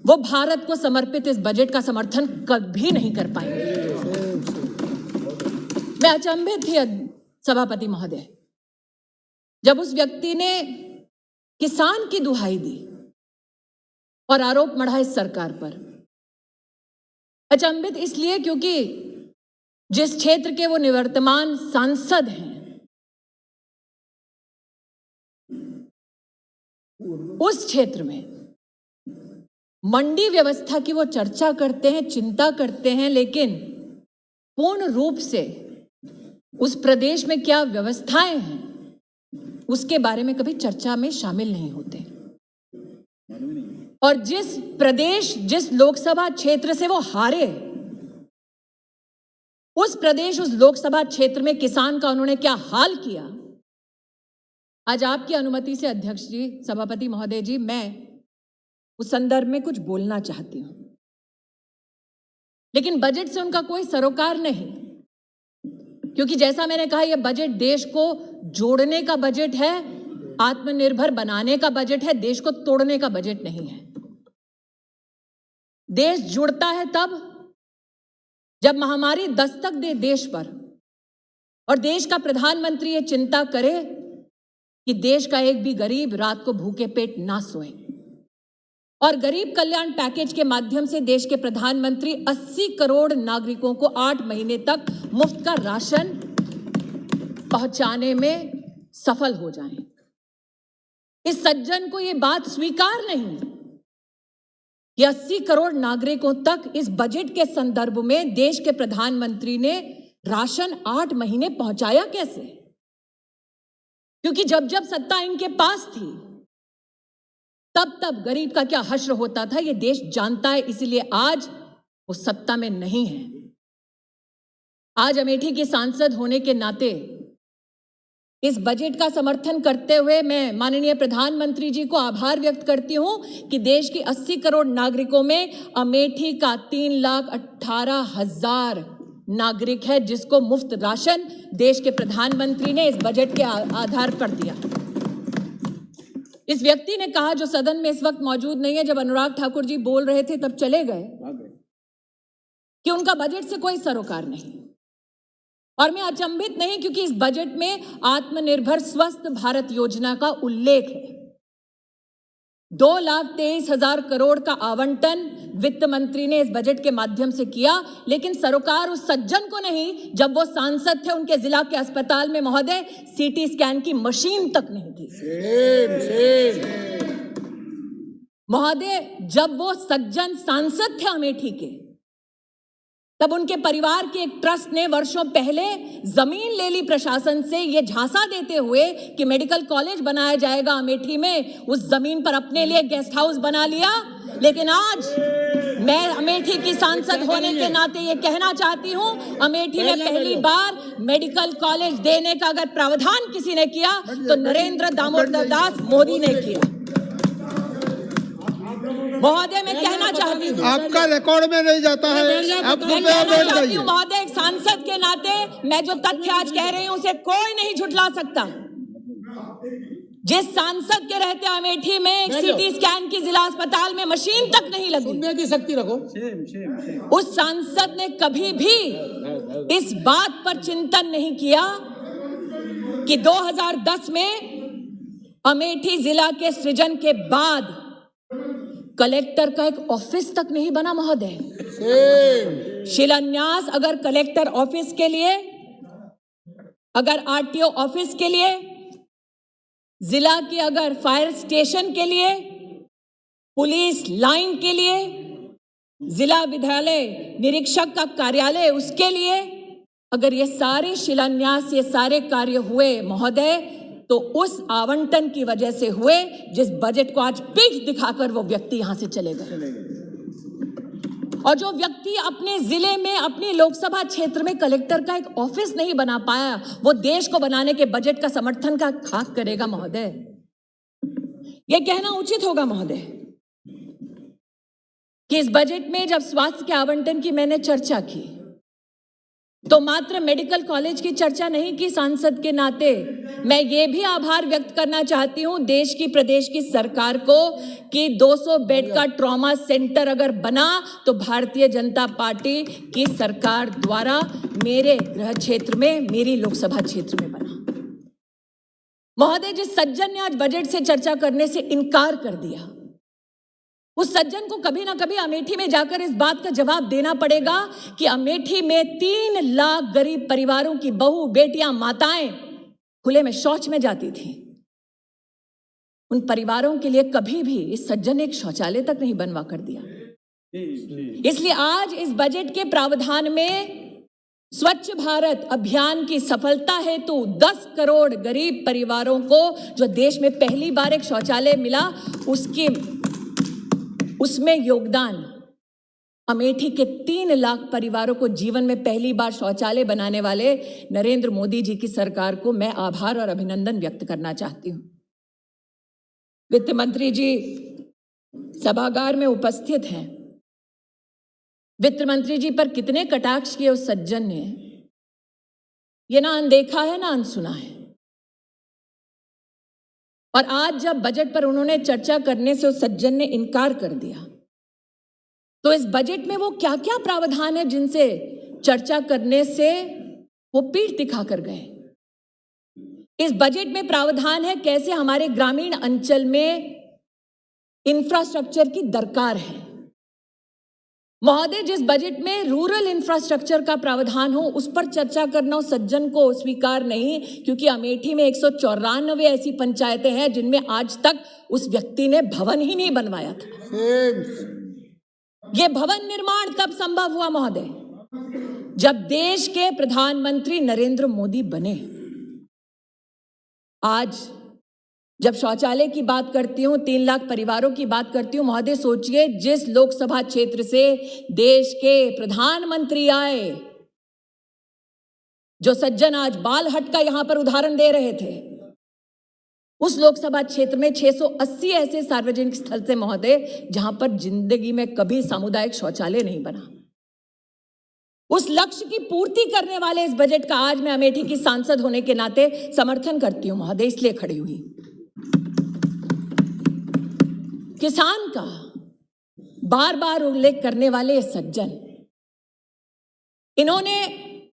वो भारत को समर्पित इस बजट का समर्थन कभी नहीं कर पाएंगे। मैं अचंभित थी सभापति महोदय, जब उस व्यक्ति ने किसान की दुहाई दी और आरोप मढ़ा इस सरकार पर। अचंभित इसलिए क्योंकि जिस क्षेत्र के वो निवर्तमान सांसद हैं, उस क्षेत्र में मंडी व्यवस्था की वो चर्चा करते हैं, चिंता करते हैं, लेकिन पूर्ण रूप से उस प्रदेश में क्या व्यवस्थाएं हैं उसके बारे में कभी चर्चा में शामिल नहीं होते। और जिस प्रदेश, जिस लोकसभा क्षेत्र से वो हारे, उस प्रदेश, उस लोकसभा क्षेत्र में किसान का उन्होंने क्या हाल किया, आज आपकी अनुमति से अध्यक्ष जी, सभापति महोदय जी, मैं उस संदर्भ में कुछ बोलना चाहती हूं। लेकिन बजट से उनका कोई सरोकार नहीं, क्योंकि जैसा मैंने कहा, यह बजट देश को जोड़ने का बजट है, आत्मनिर्भर बनाने का बजट है, देश को तोड़ने का बजट नहीं है। देश जुड़ता है तब जब महामारी दस्तक दे देश पर और देश का प्रधानमंत्री ये चिंता करे कि देश का एक भी गरीब रात को भूखे पेट ना सोए। और गरीब कल्याण पैकेज के माध्यम से देश के प्रधानमंत्री 80 करोड़ नागरिकों को 8 महीने तक मुफ्त का राशन पहुंचाने में सफल हो जाएं। इस सज्जन को यह बात स्वीकार नहीं कि 80 करोड़ नागरिकों तक इस बजट के संदर्भ में देश के प्रधानमंत्री ने राशन 8 महीने पहुंचाया कैसे? क्योंकि जब जब सत्ता इनके पास थी तब तब गरीब का क्या हश्र होता था ये देश जानता है, इसलिए आज वो सत्ता में नहीं है। आज अमेठी की सांसद होने के नाते इस बजट का समर्थन करते हुए मैं माननीय प्रधानमंत्री जी को आभार व्यक्त करती हूं कि देश की 80 करोड़ नागरिकों में अमेठी का 3,18,000 नागरिक है जिसको मुफ्त राशन देश के प्रधानमंत्री ने इस बजट के आधार पर दिया। इस व्यक्ति ने कहा, जो सदन में इस वक्त मौजूद नहीं है, जब अनुराग ठाकुर जी बोल रहे थे तब चले गए, कि उनका बजट से कोई सरोकार नहीं। और मैं अचंभित नहीं, क्योंकि इस बजट में आत्मनिर्भर स्वस्थ भारत योजना का उल्लेख है। 2,23,000 करोड़ का आवंटन वित्त मंत्री ने इस बजट के माध्यम से किया, लेकिन सरोकार उस सज्जन को नहीं जब वो सांसद थे, उनके जिला के अस्पताल में महोदय सीटी स्कैन की मशीन तक नहीं थी। महोदय, जब वो सज्जन सांसद थे अमेठी के, तब उनके परिवार के एक ट्रस्ट ने वर्षों पहले जमीन ले ली प्रशासन से, ये झांसा देते हुए कि मेडिकल कॉलेज बनाया जाएगा अमेठी में। उस जमीन पर अपने लिए गेस्ट हाउस बना लिया। लेकिन आज मैं अमेठी की सांसद होने के नाते ये कहना चाहती हूं, अमेठी में पहली बार मेडिकल कॉलेज देने का अगर प्रावधान किसी ने किया तो नरेंद्र दामोदर दास मोदी ने किया। महोदय, मैं कहना चाहती हूँ, आपका रिकॉर्ड में नहीं जाता है। मैं कहना चाहती हूँ महोदय, एक सांसद के नाते मैं जो तथ्य आज कह रही हूँ उसे कोई नहीं झुठला सकता। जिस सांसद के रहते अमेठी में एक सीटी स्कैन की जिला अस्पताल में मशीन तक नहीं लगी, सुनने की शक्ति रखो, उस सांसद ने कभी भी इस बात पर चिंतन नहीं किया कि 2010 में अमेठी जिला के सृजन के बाद कलेक्टर का एक ऑफिस तक नहीं बना। महोदय, शिलान्यास अगर कलेक्टर ऑफिस के लिए, अगर आरटीओ ऑफिस के लिए, जिला के अगर फायर स्टेशन के लिए, पुलिस लाइन के लिए, जिला विद्यालय निरीक्षक का कार्यालय उसके लिए, अगर ये सारे शिलान्यास, ये सारे कार्य हुए महोदय, तो उस आवंटन की वजह से हुए जिस बजट को आज पीठ दिखाकर वो व्यक्ति यहां से चले गए। और जो व्यक्ति अपने जिले में, अपनी लोकसभा क्षेत्र में कलेक्टर का एक ऑफिस नहीं बना पाया, वो देश को बनाने के बजट का समर्थन का खाक करेगा। महोदय, ये कहना उचित होगा महोदय कि इस बजट में जब स्वास्थ्य के आवंटन की मैंने चर्चा की तो मात्र मेडिकल कॉलेज की चर्चा नहीं की सांसद के नाते। मैं ये भी आभार व्यक्त करना चाहती हूं देश की प्रदेश की सरकार को कि 200 बेड का ट्रॉमा सेंटर अगर बना तो भारतीय जनता पार्टी की सरकार द्वारा मेरे गृह क्षेत्र में, मेरी लोकसभा क्षेत्र में बना। महोदय, जिस सज्जन ने आज बजट से चर्चा करने से इनकार कर दिया, उस सज्जन को कभी ना कभी अमेठी में जाकर इस बात का जवाब देना पड़ेगा कि अमेठी में 3 लाख गरीब परिवारों की बहू, बेटियां, माताएं खुले में शौच में जाती थी। उन परिवारों के लिए कभी भी इस सज्जन ने एक शौचालय तक नहीं बनवा कर दिया। इसलिए आज इस बजट के प्रावधान में स्वच्छ भारत अभियान की सफलता हेतु 10 करोड़ गरीब परिवारों को जो देश में पहली बार एक शौचालय मिला, उसमें योगदान अमेठी के 3 लाख परिवारों को जीवन में पहली बार शौचालय बनाने वाले नरेंद्र मोदी जी की सरकार को मैं आभार और अभिनंदन व्यक्त करना चाहती हूं। वित्त मंत्री जी सभागार में उपस्थित हैं। वित्त मंत्री जी पर कितने कटाक्ष किए उस सज्जन ने, ये ना अनदेखा है ना अनसुना है। और आज जब बजट पर उन्होंने चर्चा करने से उस सज्जन ने इनकार कर दिया, तो इस बजट में वो क्या क्या प्रावधान है जिनसे चर्चा करने से वो पीठ दिखाकर गए। इस बजट में प्रावधान है कैसे हमारे ग्रामीण अंचल में इंफ्रास्ट्रक्चर की दरकार है। महोदय, जिस बजट में रूरल इंफ्रास्ट्रक्चर का प्रावधान हो उस पर चर्चा करना उस सज्जन को स्वीकार नहीं, क्योंकि अमेठी में 194 ऐसी पंचायतें हैं जिनमें आज तक उस व्यक्ति ने भवन ही नहीं बनवाया था। यह भवन निर्माण कब संभव हुआ महोदय? जब देश के प्रधानमंत्री नरेंद्र मोदी बने। आज जब शौचालय की बात करती हूं, 3 लाख परिवारों की बात करती हूं, महोदय सोचिए जिस लोकसभा क्षेत्र से देश के प्रधानमंत्री आए, जो सज्जन आज बालहट का यहां पर उदाहरण दे रहे थे, उस लोकसभा क्षेत्र में 680 ऐसे सार्वजनिक स्थल थे महोदय जहां पर जिंदगी में कभी सामुदायिक शौचालय नहीं बना। उस लक्ष्य की पूर्ति करने वाले इस बजट का आज मैं अमेठी की सांसद होने के नाते समर्थन करती हूं महोदय, इसलिए खड़ी हुई। किसान का बार बार उल्लेख करने वाले सज्जन, इन्होंने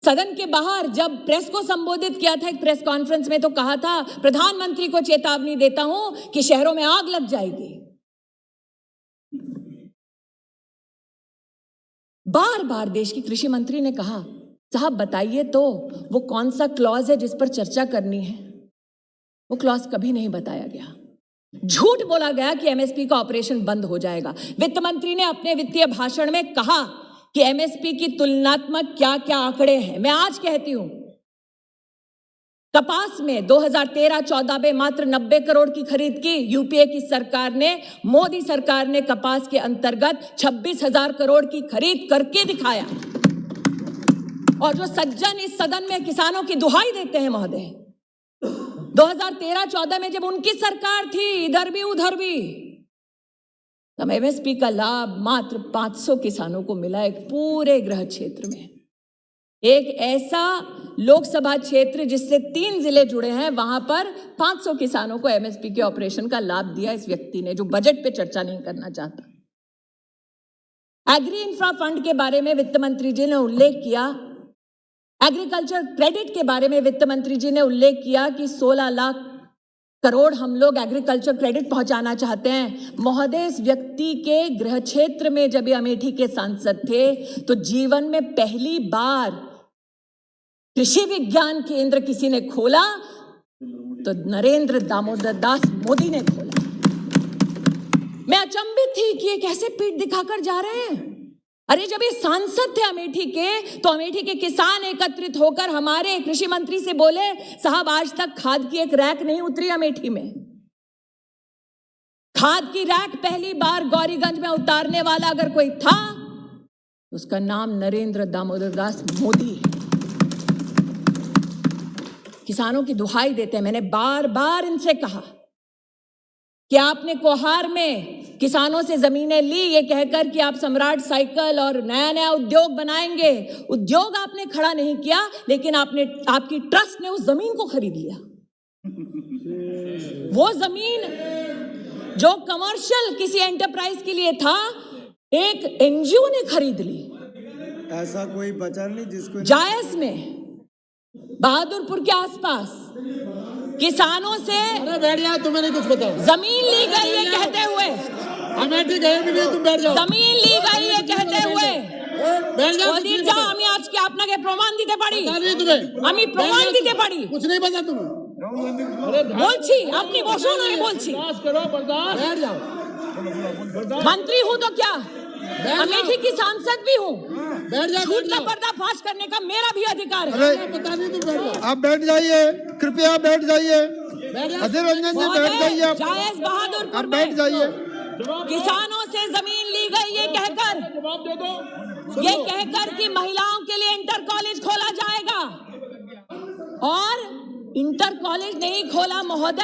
सदन के बाहर जब प्रेस को संबोधित किया था एक प्रेस कॉन्फ्रेंस में, तो कहा था प्रधानमंत्री को चेतावनी देता हूं कि शहरों में आग लग जाएगी। बार बार देश की कृषि मंत्री ने कहा, साहब बताइए तो वो कौन सा क्लॉज है जिस पर चर्चा करनी है। वो क्लॉज कभी नहीं बताया गया। झूठ बोला गया कि एमएसपी का ऑपरेशन बंद हो जाएगा। वित्त मंत्री ने अपने वित्तीय भाषण में कहा कि एमएसपी की तुलनात्मक क्या क्या आंकड़े हैं। मैं आज कहती हूं, कपास में 2013-14 में मात्र 90 करोड़ की खरीद की यूपीए की सरकार ने। मोदी सरकार ने कपास के अंतर्गत 26,000 करोड़ की खरीद करके दिखाया। और जो सज्जन इस सदन में किसानों की दुहाई देते हैं महोदय, 2013-14 में जब उनकी सरकार थी, इधर भी उधर भी, तब एमएसपी का लाभ मात्र 500 किसानों को मिला एक पूरे गृह क्षेत्र में। एक ऐसा लोकसभा क्षेत्र जिससे 3 जिले जुड़े हैं, वहां पर 500 किसानों को एमएसपी के ऑपरेशन का लाभ दिया इस व्यक्ति ने, जो बजट पे चर्चा नहीं करना चाहता। एग्री इंफ्रा फंड के बारे में वित्त मंत्री जी ने उल्लेख किया। एग्रीकल्चर क्रेडिट के बारे में वित्त मंत्री जी ने उल्लेख किया कि 16 लाख करोड़ हम लोग एग्रीकल्चर क्रेडिट पहुंचाना चाहते हैं। महोदय, इस व्यक्ति के गृह क्षेत्र में जब ये अमेठी के सांसद थे तो जीवन में पहली बार कृषि विज्ञान केंद्र किसी ने खोला तो नरेंद्र दामोदर दास मोदी ने खोला। मैं अचंभित थी कि ये कैसे पीठ दिखाकर जा रहे हैं। अरे जब ये सांसद थे अमेठी के, तो अमेठी के किसान एकत्रित होकर हमारे कृषि मंत्री से बोले, साहब आज तक खाद की एक रैक नहीं उतरी अमेठी में। खाद की रैक पहली बार गौरीगंज में उतारने वाला अगर कोई था, उसका नाम नरेंद्र दामोदर दास मोदी है। किसानों की दुहाई देते हैं। मैंने बार बार इनसे कहा कि आपने कोहार में किसानों से जमीनें ली ये कहकर कि आप सम्राट साइकिल और नया नया उद्योग बनाएंगे। उद्योग आपने खड़ा नहीं किया, लेकिन आपकी ट्रस्ट ने उस जमीन को खरीद लिया। वो जमीन जो कमर्शियल किसी एंटरप्राइज के लिए था, एक एनजीओ ने खरीद ली। ऐसा कोई बचा नहीं जिसको जायस में, बहादुरपुर के आसपास किसानों से अरे बैठ जाओ, तुम्हें नहीं कुछ बताओ। जमीन ली गई है कहते हुए, हमें ठीक है भी नहीं, तुम बैठ जाओ। जमीन ली गई है कहते हुए बैठ जाओ। ওদিন যা আমি আজকে আপনাকে প্রমাণ দিতে পারি, पता नहीं तुम्हें, আমি প্রমাণ দিতে পারি। कुछ नहीं पता तुम्हें। বলছি আপনি বসুন, আমি বলছি। बैठ जाओ। मंत्री हूँ तो क्या, अमेठी की सांसद भी हूँ। बैठ जाओ। झूठ का पर्दाफाश करने का मेरा भी अधिकार है। अरे पता नहीं, तुम बैठ जाओ। आप बैठ जाइए, कृपया बैठ जाइए। अधीर रंजन जी बैठ जाइए, आप जायज बहादुरपुर आप बैठ में जाइए। किसानों से जमीन ली गई ये कहकर कि महिलाओं के लिए इंटर कॉलेज खोला जाएगा, और इंटर कॉलेज नहीं खोला महोदय।